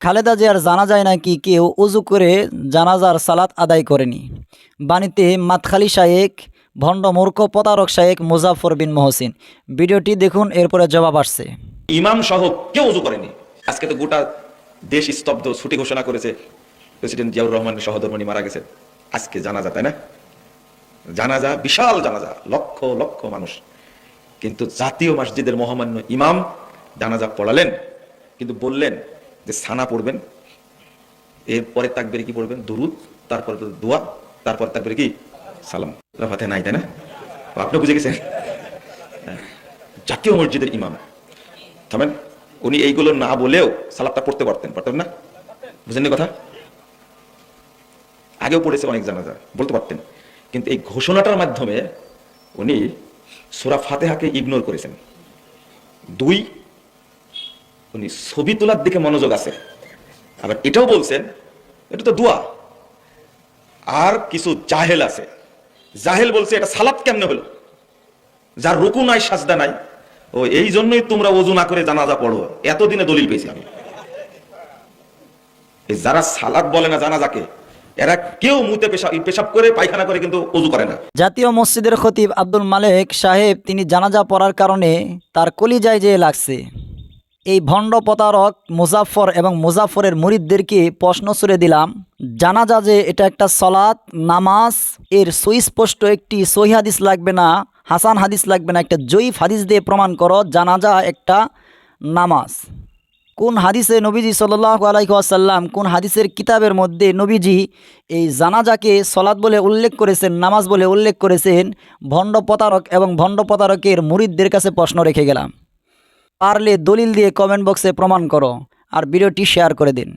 খালেদা জিয়ার জানাজায় নাকি কেউ উজু করে জানাজার সালাত আদায় করেনি। বাণীতে মাতখালী শায়েক, ভণ্ড মূর্খ প্রতারক শায়েক মুজাফর বিন মহসিন। ভিডিওটি দেখুন, এরপরে জবাব আসছে। ইমাম সহ কেউ উজু করেনি। আজকে তো গোটা দেশ স্তব্ধ, ছুটি ঘোষণা করেছে, প্রেসিডেন্ট জিয়াউর রহমানের সহধর্মিণী মারা গেছে। আজকে জানাজা, তাই না? জানাজা, বিশাল জানাজা, লক্ষ লক্ষ মানুষ। কিন্তু জাতীয় মসজিদের মহামান্য ইমাম জানাজা পড়ালেন, কিন্তু বললেন যে সানা পড়বেন, এরপরে তাকবীরে কি পড়বেন? দুরুদ, তারপরে দোয়া, তারপর তাকবীরে কি সালাম। রাফাতে নাই, তাই না? আপনি বুঝে গেছেন? জাতীয় মসজিদের ইমাম থামেন, উনি এইগুলো না বলেও সালাতটা পড়তে পারতেন না? বুঝেননি কথা? আগেও পড়েছে অনেক জানাজা, বলতে পারতেন। কিন্তু এই ঘোষণাটার মাধ্যমে উনি সূরা ফাতিহাকে ইগনোর করেছেন। দুই, উনি ছবি তোলার দিকে মনোযোগ আছে। আবার এটাও বলছেন এটা তো দোয়া। আর কিছু জাহেল আছে, জাহেল বলছে এটা সালাত কেমনে হলো, যার রুকু নাই সাজদা নাই, ও এই জন্যই তোমরা ওযু না করে জানাজা পড়ো। এতদিনে দলিল পেয়েছি আমি। এই যারা সালাত বলে না জানাজাকে, এরা কেউ মুতে পেশাব করে পায়খানা করে কিন্তু ওযু করে না। জাতীয় মসজিদের খতিব আব্দুল মালেক সাহেব তিনি জানাজা পড়ার কারণে তার কলিজায় যেয়ে লাগছে। এই ভণ্ড প্রতারক মুজাফর এবং মুজাফরের মুরিদদেরকে প্রশ্ন ছুড়ে দিলাম, জানাজা যে এটা একটা সলাত, নামাজ, এর সুস্পষ্ট একটি সহিহ হাদিস লাগবে না, হাসান হাদিস লাগবে না, একটা জয়ীফ হাদিস দিয়ে প্রমাণ করো জানাজা একটা নামাজ। কোন হাদিসে নবীজি সাল্লাল্লাহু আলাইহি ওয়াসাল্লাম, কোন হাদিসের কিতাবের মধ্যে নবীজি এই জানাজাকে সলাত বলে উল্লেখ করেছেন, নামাজ বলে উল্লেখ করেছেন? ভণ্ড প্রতারক এবং ভণ্ড প্রতারকের মুরিদদের কাছে প্রশ্ন রেখে গেলাম। পারলে দলিল দিয়ে কমেন্ট বক্সে প্রমাণ করো, আর ভিডিওটি শেয়ার করে দিন।